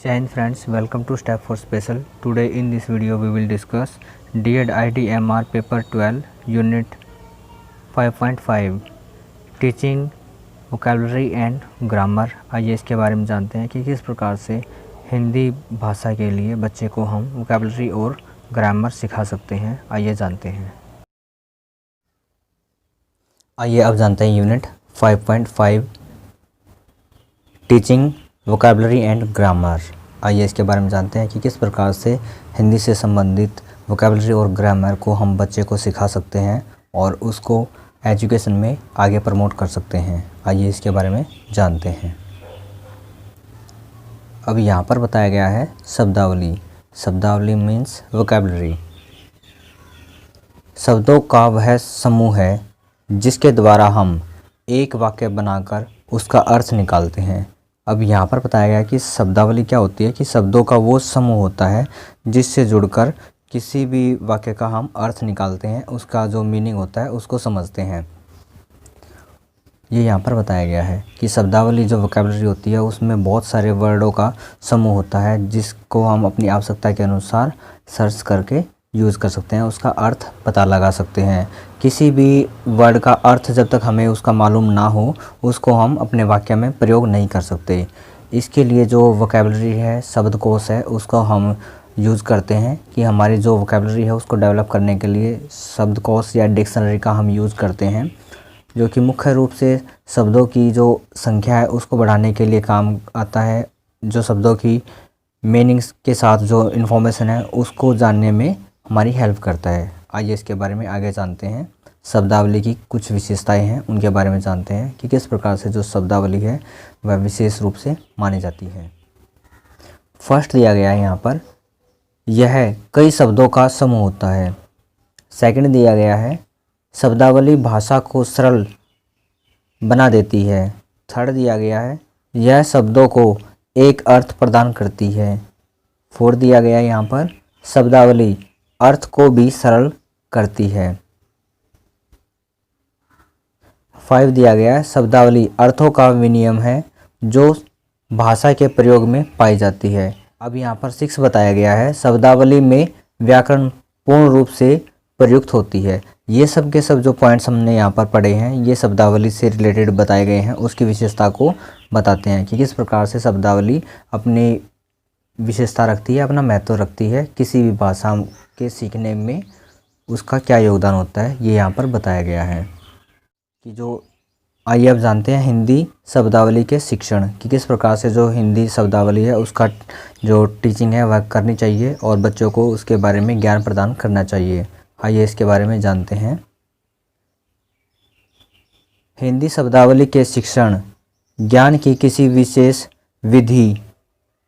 Jai Hind friends, welcome to Step 4 Special. Today in this video we will discuss D.Ed IDMR Paper 12 Unit 5.5 Teaching Vocabulary and Grammar। आइए इसके बारे में जानते हैं कि किस प्रकार से हिंदी भाषा के लिए बच्चे को हम वोकैबुलरी और ग्रामर सिखा सकते हैं। आइए जानते हैं। आइए अब जानते हैं unit 5.5 teaching vocabulary and grammar. आइए इसके बारे में जानते हैं कि किस प्रकार से हिंदी से संबंधित वोकैबुलरी और ग्रामर को हम बच्चे को सिखा सकते हैं और उसको एजुकेशन में आगे प्रमोट कर सकते हैं। आइए इसके बारे में जानते हैं। अब यहाँ पर बताया गया है शब्दावली। शब्दावली मीन्स वोकैबुलरी। शब्दों का वह समूह है जिसके द्वारा हम एक वाक्य बनाकर उसका अर्थ निकालते हैं। अब यहाँ पर बताया गया कि शब्दावली क्या होती है कि शब्दों का वो समूह होता है जिससे जुड़कर किसी भी वाक्य का हम अर्थ निकालते हैं, उसका जो मीनिंग होता है उसको समझते हैं। ये यहाँ पर बताया गया है कि शब्दावली जो वोकैबुलरी होती है उसमें बहुत सारे वर्डों का समूह होता है जिसको हम अपनी आवश्यकता के अनुसार सर्च करके यूज़ कर सकते हैं, उसका अर्थ पता लगा सकते हैं। किसी भी वर्ड का अर्थ जब तक हमें उसका मालूम ना हो उसको हम अपने वाक्य में प्रयोग नहीं कर सकते। इसके लिए जो वोकैबुलरी है, शब्दकोश है, उसको हम यूज़ करते हैं कि हमारी जो वोकैबुलरी है उसको डेवलप करने के लिए शब्दकोश या डिक्शनरी का हम यूज़ करते हैं, जो कि मुख्य रूप से शब्दों की जो संख्या है उसको बढ़ाने के लिए काम आता है। जो शब्दों की मीनिंग्स के साथ जो इन्फॉर्मेशन है उसको जानने में हमारी हेल्प करता है। आइए इसके बारे में आगे जानते हैं। शब्दावली की कुछ विशेषताएं हैं, उनके बारे में जानते हैं कि किस प्रकार से जो शब्दावली है वह विशेष रूप से मानी जाती है। फर्स्ट दिया गया है यहाँ पर, यह कई शब्दों का समूह होता है। सेकंड दिया गया है, शब्दावली भाषा को सरल बना देती है। थर्ड दिया गया है, यह शब्दों को एक अर्थ प्रदान करती है। फोर्थ दिया गया है यहाँ पर, शब्दावली अर्थ को भी सरल करती है। 5 दिया गया है, शब्दावली अर्थों का विनिमय है जो भाषा के प्रयोग में पाई जाती है। अब यहाँ पर 6 बताया गया है, शब्दावली में व्याकरण पूर्ण रूप से प्रयुक्त होती है। ये सब के सब जो पॉइंट्स हमने यहाँ पर पढ़े हैं ये शब्दावली से रिलेटेड बताए गए हैं, उसकी विशेषता को बताते हैं कि किस प्रकार से शब्दावली अपनी विशेषता रखती है, अपना महत्व रखती है, किसी भी भाषा के सीखने में उसका क्या योगदान होता है, ये यहाँ पर बताया गया है कि जो आइए अब जानते हैं हिंदी शब्दावली के शिक्षण कि किस प्रकार से जो हिंदी शब्दावली है उसका जो टीचिंग है वह करनी चाहिए और बच्चों को उसके बारे में ज्ञान प्रदान करना चाहिए। आइए इसके बारे में जानते हैं। हिंदी शब्दावली के शिक्षण ज्ञान की किसी विशेष विधि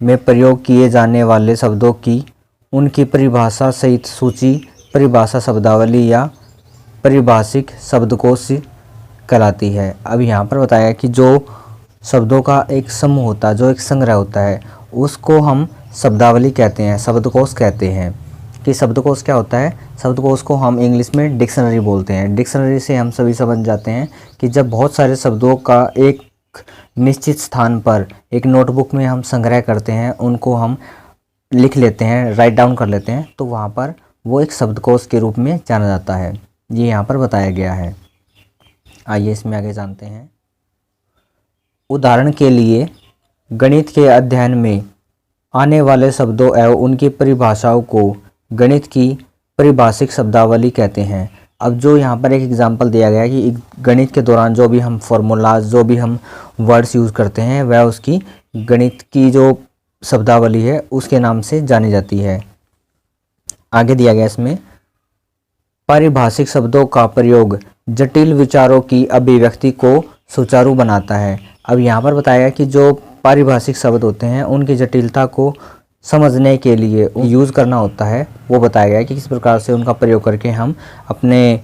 में प्रयोग किए जाने वाले शब्दों की उनकी परिभाषा सहित सूची परिभाषा शब्दावली या परिभाषिक शब्दकोश कहलाती है। अब यहाँ पर बताया कि जो शब्दों का एक समूह होता है, जो एक संग्रह होता है, उसको हम शब्दावली कहते हैं, शब्दकोश कहते हैं। कि शब्दकोश क्या होता है, शब्दकोश को हम इंग्लिश में डिक्शनरी बोलते हैं। डिक्शनरी से हम सभी समझ जाते हैं कि जब बहुत सारे शब्दों का एक निश्चित स्थान पर एक नोटबुक में हम संग्रह करते हैं, उनको हम लिख लेते हैं, राइट डाउन कर लेते हैं, तो वहाँ पर वो एक शब्दकोश के रूप में जाना जाता है। ये यहाँ पर बताया गया है। आइए इसमें आगे जानते हैं। उदाहरण के लिए गणित के अध्ययन में आने वाले शब्दों एवं उनकी परिभाषाओं को गणित की परिभाषिक शब्दावली कहते हैं। अब जो यहाँ पर एक एग्जांपल दिया गया है कि गणित के दौरान जो भी हम फॉर्मूलाज, जो भी हम वर्ड्स यूज़ करते हैं वह उसकी गणित की जो शब्दावली है उसके नाम से जानी जाती है। आगे दिया गया इसमें, पारिभाषिक शब्दों का प्रयोग जटिल विचारों की अभिव्यक्ति को सुचारू बनाता है। अब यहाँ पर बताया कि जो पारिभाषिक शब्द होते हैं उनकी जटिलता को समझने के लिए यूज़ करना होता है, वो बताया गया है कि किस प्रकार से उनका प्रयोग करके हम अपने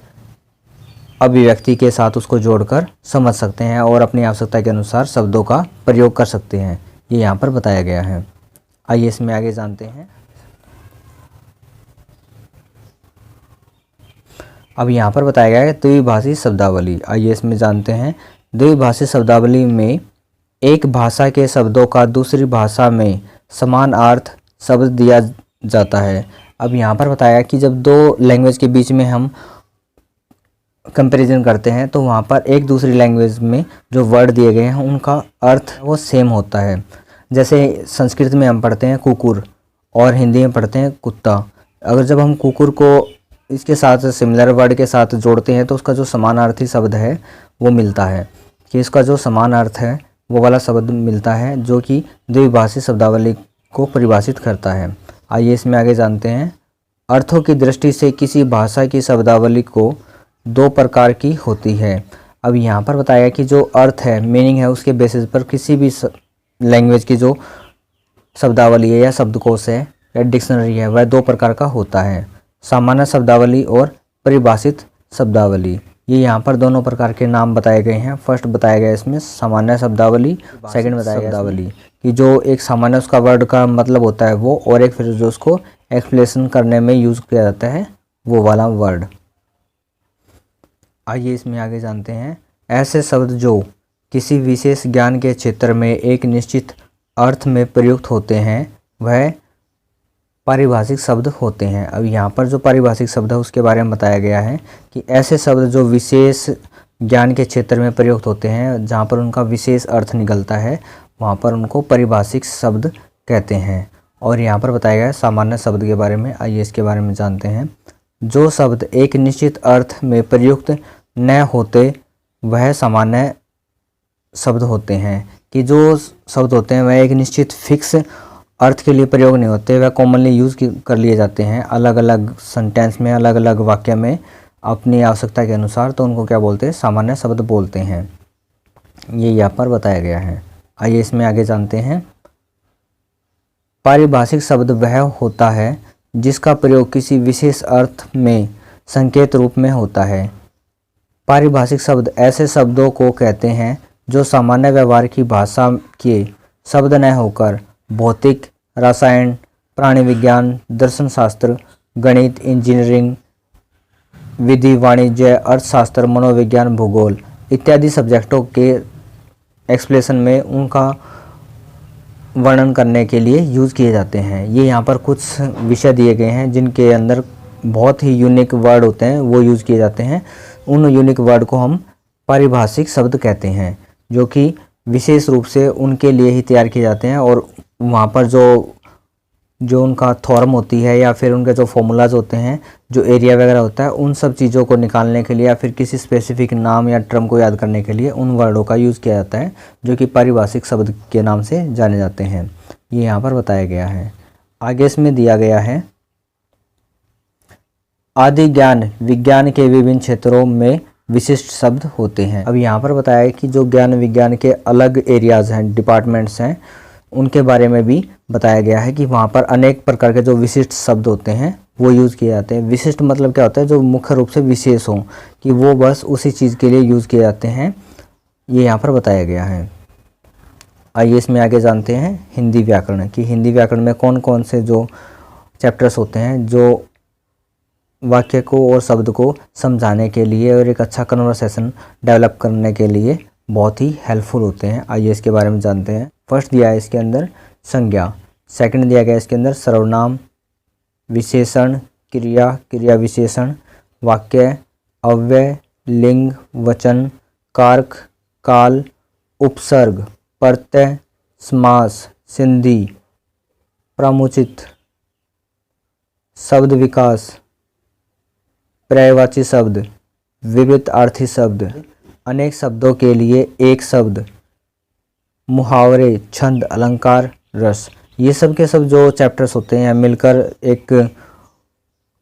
अभिव्यक्ति के साथ उसको जोड़कर समझ सकते हैं और अपनी आवश्यकता के अनुसार शब्दों का प्रयोग कर सकते हैं। ये यहाँ पर बताया गया है। आइए इसमें आगे जानते हैं। अब यहाँ पर बताया गया है द्विभाषी शब्दावली। आइए इसमें जानते हैं। द्विभाषी शब्दावली में एक भाषा के शब्दों का दूसरी भाषा में समानार्थ शब्द दिया जाता है। अब यहाँ पर बताया कि जब दो लैंग्वेज के बीच में हम कंपैरिजन करते हैं तो वहाँ पर एक दूसरी लैंग्वेज में जो वर्ड दिए गए हैं उनका अर्थ वो सेम होता है। जैसे संस्कृत में हम पढ़ते हैं कुकुर और हिंदी में पढ़ते हैं कुत्ता। अगर जब हम कुकुर को इसके साथ सिमिलर वर्ड के साथ जोड़ते हैं तो उसका जो समानार्थी शब्द है वो मिलता है, कि इसका जो समान अर्थ है वो वाला शब्द मिलता है जो कि द्विभाषी शब्दावली को परिभाषित करता है। आइए इसमें आगे जानते हैं। अर्थों की दृष्टि से किसी भाषा की शब्दावली को दो प्रकार की होती है। अब यहाँ पर बताया कि जो अर्थ है, मीनिंग है, उसके बेसिस पर किसी भी लैंग्वेज की जो शब्दावली है या शब्दकोश है या डिक्शनरी है वह दो प्रकार का होता है, सामान्य शब्दावली और परिभाषित शब्दावली। ये यहाँ पर दोनों प्रकार के नाम बताए गए हैं। फर्स्ट बताया गया इसमें सामान्य शब्दावली, सेकंड बताया गया शब्दावली कि जो एक सामान्य उसका वर्ड का मतलब होता है वो, और एक फिर जो उसको एक्सप्लेनेशन करने में यूज़ किया जाता है वो वाला वर्ड। आइए इसमें आगे जानते हैं। ऐसे शब्द जो किसी विशेष ज्ञान के क्षेत्र में एक निश्चित अर्थ में प्रयुक्त होते हैं वह पारिभाषिक शब्द होते हैं। अब यहाँ पर जो पारिभाषिक शब्द है उसके बारे में बताया गया है कि ऐसे शब्द जो विशेष ज्ञान के क्षेत्र में प्रयुक्त होते हैं, जहाँ पर उनका विशेष अर्थ निकलता है, वहाँ पर उनको पारिभाषिक शब्द कहते हैं। और यहाँ पर बताया गया है सामान्य शब्द के बारे में। आइए इसके बारे में जानते हैं। जो शब्द एक निश्चित अर्थ में प्रयुक्त न होते वह सामान्य शब्द होते हैं, कि जो शब्द होते हैं वह एक निश्चित फिक्स अर्थ के लिए प्रयोग नहीं होते, वह कॉमनली यूज़ कर लिए जाते हैं अलग अलग सेंटेंस में, अलग अलग वाक्य में अपनी आवश्यकता के अनुसार, तो उनको क्या बोलते हैं, सामान्य शब्द बोलते हैं। ये यहाँ पर बताया गया है। आइए इसमें आगे जानते हैं। पारिभाषिक शब्द वह होता है जिसका प्रयोग किसी विशेष अर्थ में संकेत रूप में होता है। पारिभाषिक शब्द ऐसे शब्दों को कहते हैं जो सामान्य व्यवहार की भाषा के शब्द न होकर भौतिक, रसायन, प्राणी विज्ञान, दर्शन शास्त्र, गणित, इंजीनियरिंग, विधि, वाणिज्य, अर्थशास्त्र, मनोविज्ञान, भूगोल इत्यादि सब्जेक्टों के एक्सप्लेनेशन में उनका वर्णन करने के लिए यूज़ किए जाते हैं। ये यहाँ पर कुछ विषय दिए गए हैं जिनके अंदर बहुत ही यूनिक वर्ड होते हैं, वो यूज़ किए जाते हैं। उन यूनिक वर्ड को हम पारिभाषिक शब्द कहते हैं, जो कि विशेष रूप से उनके लिए ही तैयार किए जाते हैं। और वहाँ पर जो उनका थ्योरम होती है या फिर उनके जो फॉर्मूलाज होते हैं, जो एरिया वगैरह होता है, उन सब चीज़ों को निकालने के लिए या फिर किसी स्पेसिफिक नाम या टर्म को याद करने के लिए उन वर्डों का यूज़ किया जाता है, जो कि पारिभाषिक शब्द के नाम से जाने जाते हैं। ये यहाँ पर बताया गया है। आगे इसमें दिया गया है आदि ज्ञान विज्ञान के विभिन्न क्षेत्रों में विशिष्ट शब्द होते हैं। अब यहाँ पर बताया है कि जो ज्ञान विज्ञान के अलग एरियाज़ हैं, डिपार्टमेंट्स हैं, उनके बारे में भी बताया गया है कि वहाँ पर अनेक प्रकार के जो विशिष्ट शब्द होते हैं वो यूज़ किए जाते हैं। विशिष्ट मतलब क्या होता है, जो मुख्य रूप से विशेष हों, कि वो बस उसी चीज़ के लिए यूज़ किए जाते हैं। ये यहाँ पर बताया गया है। आइए इसमें आगे जानते हैं हिंदी व्याकरण, कि हिंदी व्याकरण में कौन कौन से जो चैप्टर्स होते हैं जो वाक्य को और शब्द को समझाने के लिए और एक अच्छा कन्वर्सेशन डेवलप करने के लिए बहुत ही हेल्पफुल होते हैं। आइए इसके बारे में जानते हैं। फर्स्ट दिया है इसके अंदर संज्ञा, सेकंड दिया गया इसके अंदर सर्वनाम, विशेषण, क्रिया, क्रिया विशेषण, वाक्य, अव्यय, लिंग, वचन, कारक, काल, उपसर्ग, प्रत्यय, समास, संधि, प्रामुचित, शब्द विकास, पर्यायवाची शब्द, विपरीतार्थी शब्द, अनेक शब्दों के लिए एक शब्द, मुहावरे, छंद, अलंकार, रस। ये सब के सब जो चैप्टर्स होते हैं मिलकर एक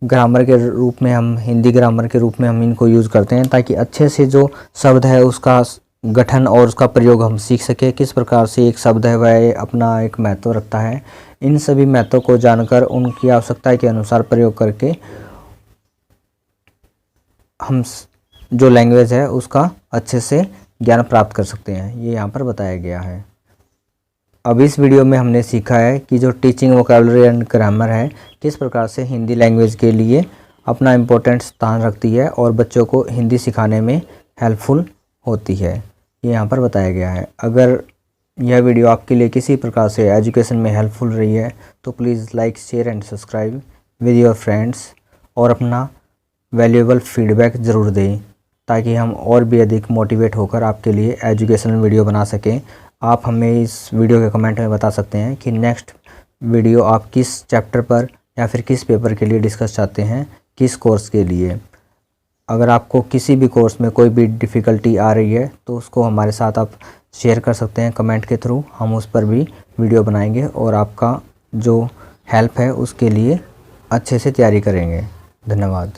ग्रामर के रूप में, हम हिंदी ग्रामर के रूप में हम इनको यूज़ करते हैं, ताकि अच्छे से जो शब्द है उसका गठन और उसका प्रयोग हम सीख सकें। किस प्रकार से एक शब्द है वह अपना एक महत्व रखता है, इन सभी महत्व को जानकर उनकी आवश्यकता के अनुसार प्रयोग करके हम जो लैंग्वेज है उसका अच्छे से ज्ञान प्राप्त कर सकते हैं। ये यहाँ पर बताया गया है। अब इस वीडियो में हमने सीखा है कि जो टीचिंग वोकैबुलरी एंड ग्रामर है किस प्रकार से हिंदी लैंग्वेज के लिए अपना इम्पोर्टेंट स्थान रखती है और बच्चों को हिंदी सिखाने में हेल्पफुल होती है। ये यहाँ पर बताया गया है। अगर यह वीडियो आपके लिए किसी प्रकार से एजुकेशन में हेल्पफुल रही है तो please like, share and subscribe with your friends और अपना वैल्यूएबल फीडबैक ज़रूर दें ताकि हम और भी अधिक मोटिवेट होकर आपके लिए एजुकेशनल वीडियो बना सकें। आप हमें इस वीडियो के कमेंट में बता सकते हैं कि नेक्स्ट वीडियो आप किस चैप्टर पर या फिर किस पेपर के लिए डिस्कस चाहते हैं, किस कोर्स के लिए। अगर आपको किसी भी कोर्स में कोई भी डिफ़िकल्टी आ रही है तो उसको हमारे साथ आप शेयर कर सकते हैं कमेंट के थ्रू। हम उस पर भी वीडियो बनाएंगे और आपका जो हेल्प है उसके लिए अच्छे से तैयारी करेंगे। धन्यवाद।